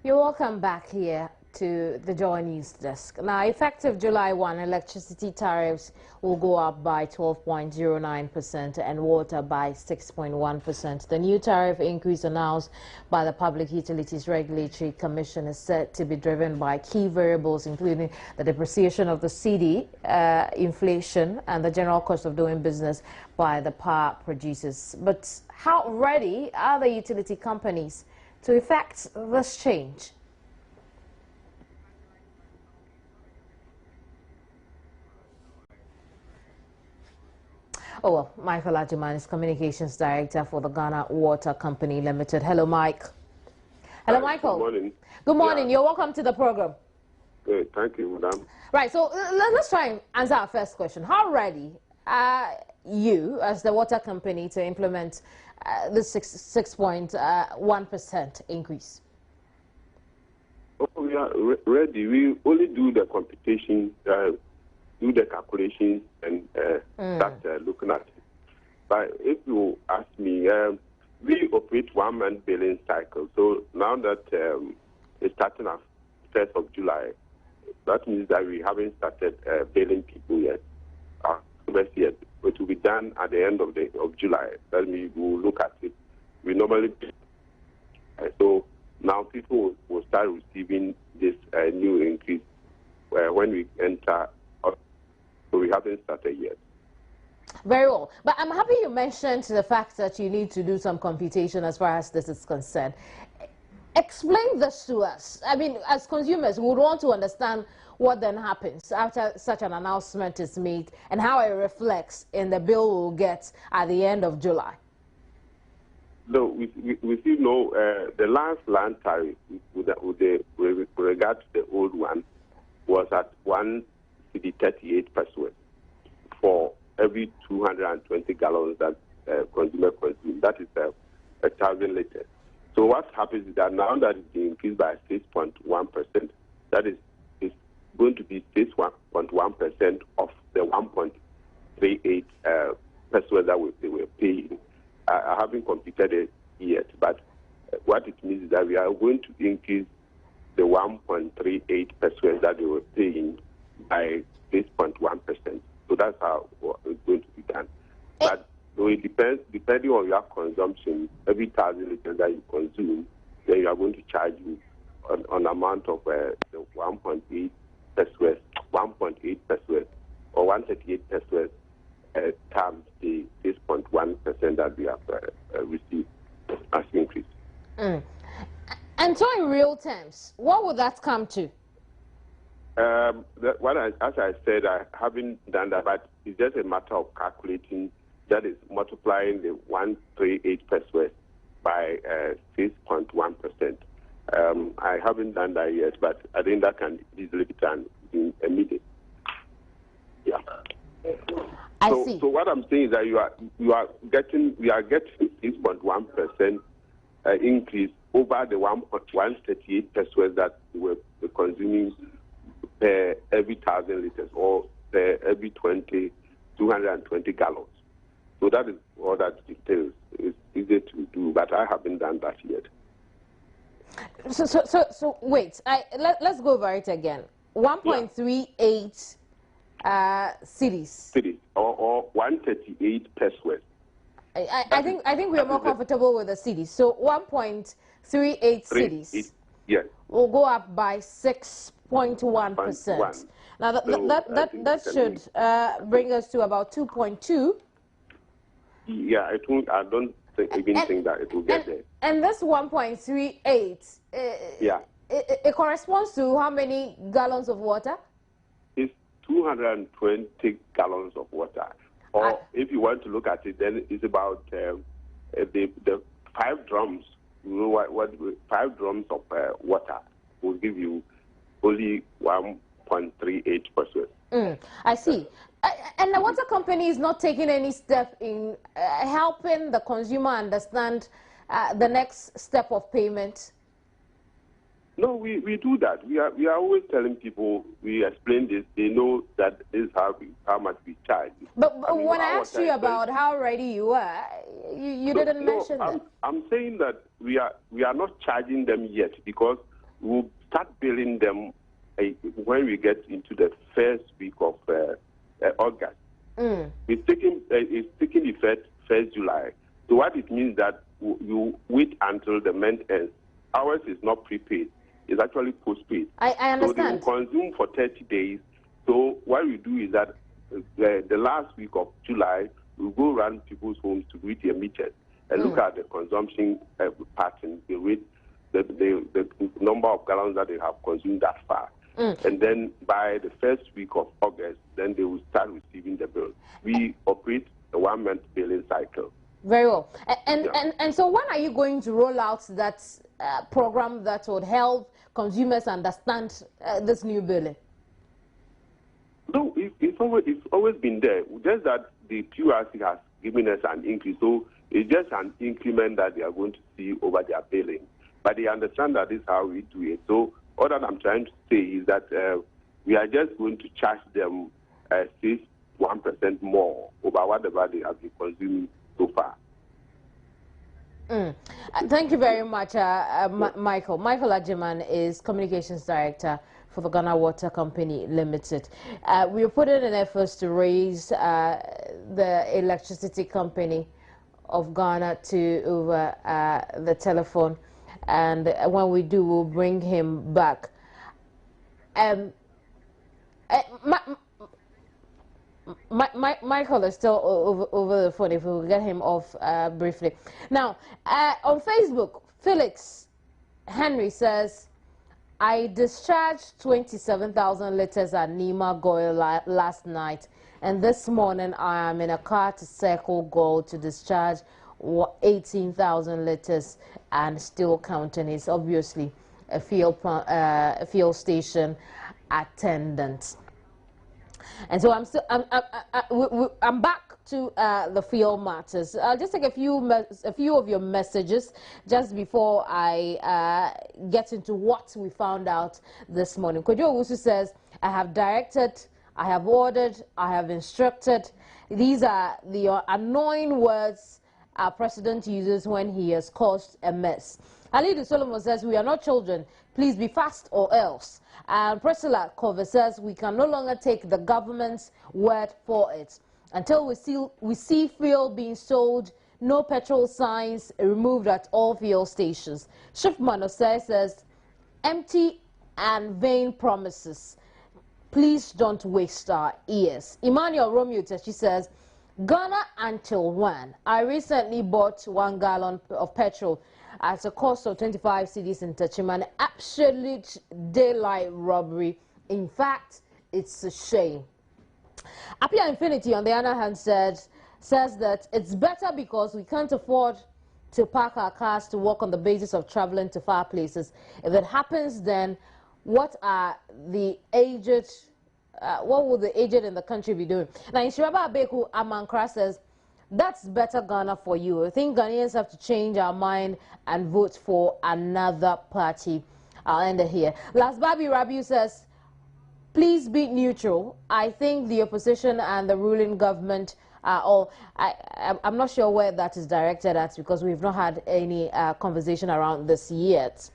You're welcome back here to the Joy News Desk. Now, effective July 1, electricity tariffs will go up by 12.09% and water by 6.1%. The new tariff increase announced by the Public Utilities Regulatory Commission is said to be driven by key variables, including the depreciation of the cedi, inflation, and the general cost of doing business by the power producers. But how ready are the utility companies to effect this change? Oh, well, Michael Ajuman is Communications Director for the Ghana Water Company Limited. Hello, Mike. Hello, Michael. Good morning. Good morning. Yeah. You're welcome to the program. Good. Thank you, madam. Right, so let's try and answer our first question. How ready are you, as the water company, to implement the 6.1% increase? Oh, we are ready. We only do the computation, do the calculations, and start looking at it. But if you ask me, we operate 1 month billing cycle. So now that it's starting at 1st of July, that means that we haven't started billing people yet. Yet. It will be done at the end of July. That means we will look at it. We normally so now people will start receiving this new increase when we enter. So we haven't started yet. Very well. But I'm happy you mentioned the fact that you need to do some computation as far as this is concerned. Explain this to us. I mean, as consumers, we would want to understand what then happens after such an announcement is made and how it reflects in the bill we'll get at the end of July. No, we still know the last land tariff with regard to the old one was at 1.38 per square for every 220 gallons that consumer consume. That is 1,000 liters. So what happens is that now that it's increased by 6.1%, that is going to be 6.1% of the 1.38 per square that they were paying. I haven't computed it yet, but what it means is that we are going to increase the 1.38 per square that they were paying by 6.1%. So that's how it's going to be done. But so it depends, depending on your consumption, every 1,000 liters that you consume, then you are going to charge you on amount of the 1.8 per square, 1.8 per square, or 138 per square times the 6.1% that we have received as increase. And so in real terms, what would that come to? As I said, I haven't done that, but it's just a matter of calculating. That is multiplying the 138 per square by 6.1%. I haven't done that yet, but I think that can easily be done in a minute. Yeah. I see. So what I'm saying is that we are getting 6.1% increase over the 1.138 per square that we were consuming per every 1,000 liters or per every 220 gallons. So that is all that details. It's easy to do, but I haven't done that yet. So wait, let's go over it again. 1.38 cities. Cities or 138 per square. I think we are more comfortable with the cities. So 1.38 cities. Yes. Will go up by 6.1%. Now that should bring us to about 2.2. Yeah, I don't even think that it will get there. And this 1.38, it corresponds to how many gallons of water? It's 220 gallons of water. Or if you want to look at it, then it's about the 5 drums. You know what 5 drums of water will give you only 1.38 per square. I see. And the water company is not taking any step in helping the consumer understand the next step of payment? No, we do that. We are always telling people, we explain this, they know that this is how much we charge. But when I asked you about how ready you are, you didn't mention that. I'm saying that we are not charging them yet because we'll start billing them when we get into the first week of August. It's taking effect 1st July. So what it means that you wait until the month ends. Ours is not prepaid. It's actually postpaid. I understand. So they will consume for 30 days. So what we do is that the last week of July, we go around people's homes to read their meters and look at the consumption pattern, the rate, the number of gallons that they have consumed that far. And then by the first week of August, then they will start receiving the bill. We operate a 1-month billing cycle. Very well. And so when are you going to roll out that program that would help consumers understand this new billing? No, it's always been there. Just that the QRC has given us an increase. So it's just an increment that they are going to see over their billing. But they understand that this is how we do it. So all that I'm trying to say is that we are just going to charge them 1% more over whatever they have been consuming so far. Thank you very much, Michael. Michael Ajiman is Communications Director for the Ghana Water Company Limited. We put in an effort to raise the electricity company of Ghana to over the telephone, and when we do, we'll bring him back. Michael is still over the phone. If we will get him off briefly. Now, on Facebook, Felix Henry says, I discharged 27,000 liters at Nima Goil last night, and this morning I am in a car to Circle Gold to discharge 18,000 liters and still counting. It's obviously a fuel station attendant. And so I'm back to the fuel matters. I'll just take a few of your messages just before I get into what we found out this morning. Kojo Owusu says, I have directed, I have ordered, I have instructed. These are the annoying words our president uses when he has caused a mess. Alidu Solomon says, we are not children. Please be fast or else. And Priscilla Cover says, we can no longer take the government's word for it. Until we see fuel being sold, no petrol signs removed at all fuel stations. Shiftman Osei says, empty and vain promises. Please don't waste our ears. Emmanuel Romeo Teshi says, Ghana until when? I recently bought 1 gallon of petrol at a cost of 25 cedis in Tachiman. Absolute daylight robbery. In fact, it's a shame. Apia Infinity, on the other hand, says that it's better because we can't afford to park our cars to walk on the basis of traveling to far places. If it happens, then what are the aged? What will the aged in the country be doing? Now, in Shiraba Abeku Amankra says, that's better Ghana for you. I think Ghanaians have to change our mind and vote for another party. I'll end it here. Last Babi Rabiu says, please be neutral. I think the opposition and the ruling government are all... I'm not sure where that is directed at because we've not had any conversation around this yet.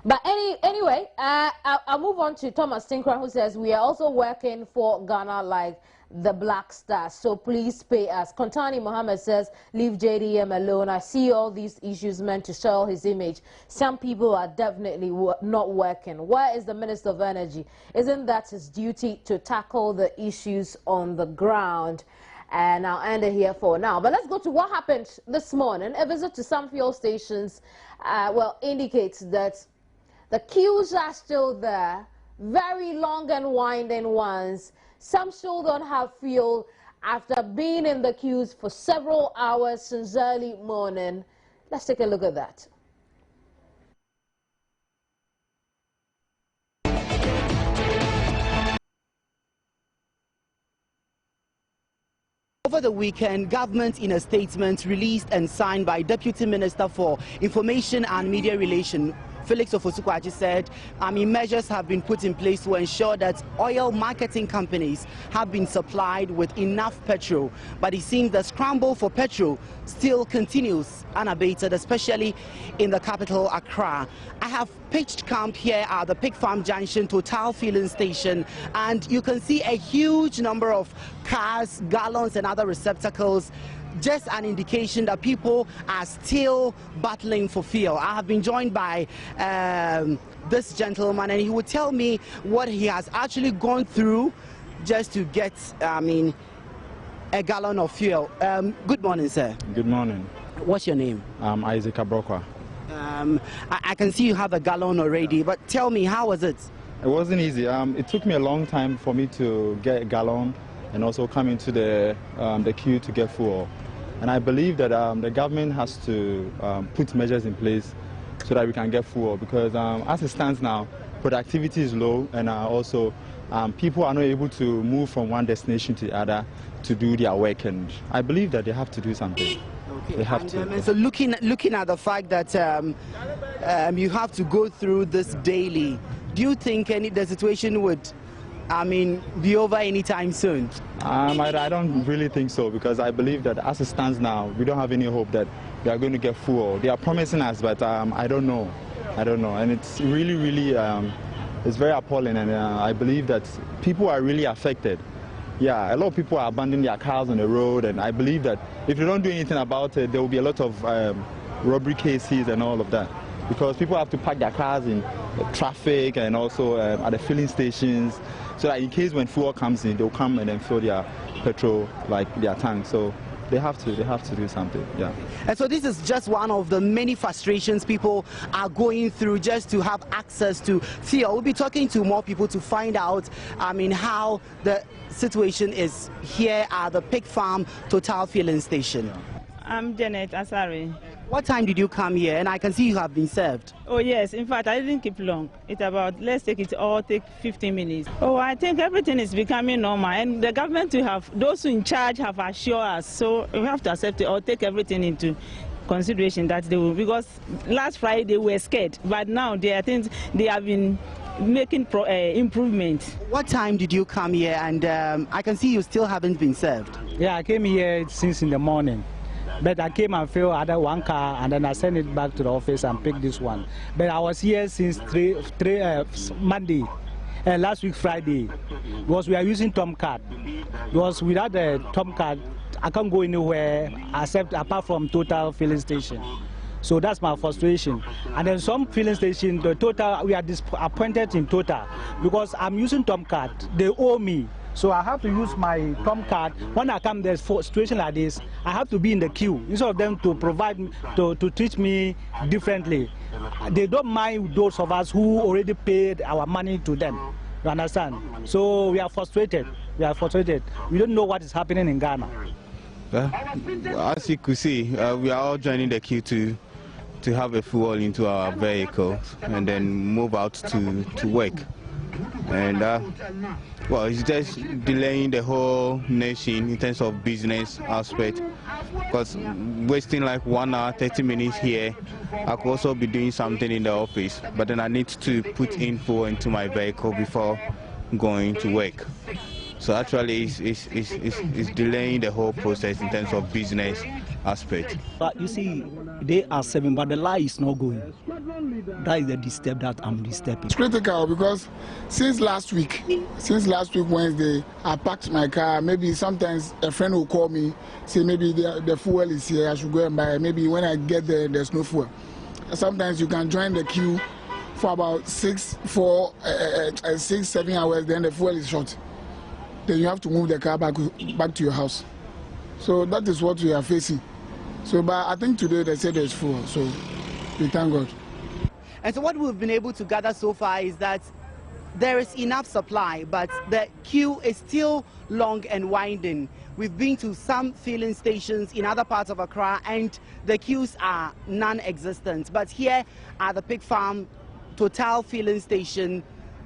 But anyway, I'll move on to Thomas Tinkra, who says, we are also working for Ghana like the Black Stars, so please pay us. Kontani Mohammed says, leave JDM alone. I see all these issues meant to show his image. Some people are definitely not working. Where is the Minister of Energy? Isn't that his duty to tackle the issues on the ground? And I'll end it here for now. But let's go to what happened this morning. A visit to some fuel stations, indicates that the queues are still there, very long and winding ones. Some still don't have fuel after being in the queues for several hours since early morning. Let's take a look at that. Over the weekend, government in a statement released and signed by Deputy Minister for Information and Media Relations Felix Ofosu-Kwakye said, measures have been put in place to ensure that oil marketing companies have been supplied with enough petrol. But it seems the scramble for petrol still continues unabated, especially in the capital, Accra. I have pitched camp here at the Pig Farm Junction Total filling station, and you can see a huge number of cars, gallons and other receptacles. Just an indication that people are still battling for fuel. I have been joined by this gentleman, and he would tell me what he has actually gone through just to get, a gallon of fuel. Good morning, sir. Good morning. What's your name? Isaac Abrokwa. I can see you have a gallon already, but tell me, how was it? It wasn't easy. It took me a long time for me to get a gallon and also come into the queue to get fuel. And I believe that the government has to put measures in place so that we can get fuel, because as it stands now, productivity is low, and also people are not able to move from one destination to the other to do their work, and I believe that they have to do something. Okay. They have to. So looking at the fact that you have to go through this daily, do you think the situation would be over anytime soon? I don't really think so, because I believe that as it stands now, we don't have any hope that we are going to get full. They are promising us, but I don't know. And it's really, it's very appalling, and I believe that people are really affected. Yeah, a lot of people are abandoning their cars on the road, and I believe that if they don't do anything about it, there will be a lot of robbery cases and all of that, because people have to park their cars in traffic and also at the filling stations, so that in case when fuel comes in, they'll come and then fill their petrol, like their tank. So they have to do something. Yeah. And so this is just one of the many frustrations people are going through just to have access to fuel. We'll be talking to more people to find out how the situation is here at the Pig Farm Total filling station. I'm Janet Asari. What time did you come here? And I can see you have been served. Oh yes, in fact I didn't keep long. It's about, let's take 15 minutes. Oh, I think everything is becoming normal, and the government those in charge have assured us, so we have to accept it or take everything into consideration that they will, because last Friday they were scared, but now I think they have been making improvements. What time did you come here? And I can see you still haven't been served. Yeah, I came here since in the morning. But I came and filled other one car, and then I sent it back to the office and picked this one. But I was here since Monday, last week Friday, because we are using Tom card. Because without the Tom card, I can't go anywhere apart from Total filling station. So that's my frustration. And then some filling station, the Total, we are disappointed in Total because I'm using Tom card. They owe me. So I have to use my Tom card. When I come there's a situation like this, I have to be in the queue instead of them to provide to treat me differently. They don't mind those of us who already paid our money to them. You understand? So we are frustrated. We don't know what is happening in Ghana. As you could see, we are all joining the queue to have a fuel into our vehicle and then move out to work. And well, it's just delaying the whole nation in terms of business aspect, because wasting like 1 hour 30 minutes here, I could also be doing something in the office, but then I need to put info into my vehicle before going to work. So actually it's delaying the whole process in terms of business aspect. But you see, they are serving, but the line is not going. That is the disturb that I'm disturbing. It's critical because since last week Wednesday, I packed my car. Maybe sometimes a friend will call me, say maybe the fuel is here, I should go and buy. Maybe when I get there, there's no fuel. Sometimes you can join the queue for about 6, 7 hours, then the fuel is short. Then you have to move the car back to your house. So that is what we are facing. So, but I think today they said there's fuel, so we thank God. And so what we've been able to gather so far is that there is enough supply, but the queue is still long and winding. We've been to some filling stations in other parts of Accra, and the queues are non-existent. But here at the Pig Farm Total filling station,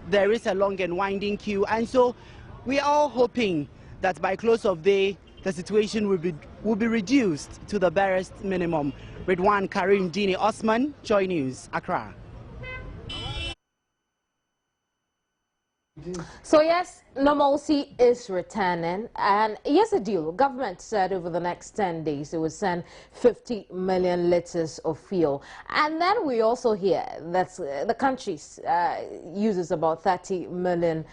there is a long and winding queue, and so we are all hoping that by close of day, the situation will be reduced to the barest minimum. Ridwan Karim Dini Osman, Joy News, Accra. So yes, normalcy is returning, and here's the deal. Government said over the next 10 days it would send 50 million liters of fuel. And then we also hear that the country uses about 30 million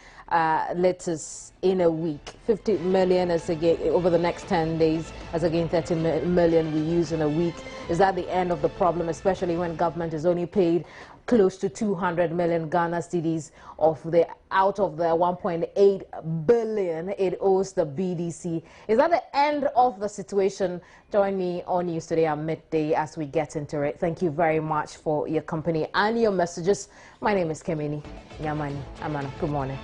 liters in a week. 50 million is again over the next 10 days, as again 30 million we use in a week. Is that the end of the problem, especially when government is only paid close to 200 million Ghana cedis out of the 1.8 billion it owes the BDC? Is that the end of the situation? Join me on News Today at midday as we get into it. Thank you very much for your company and your messages. My name is Kemini Yamani Amana. Good morning.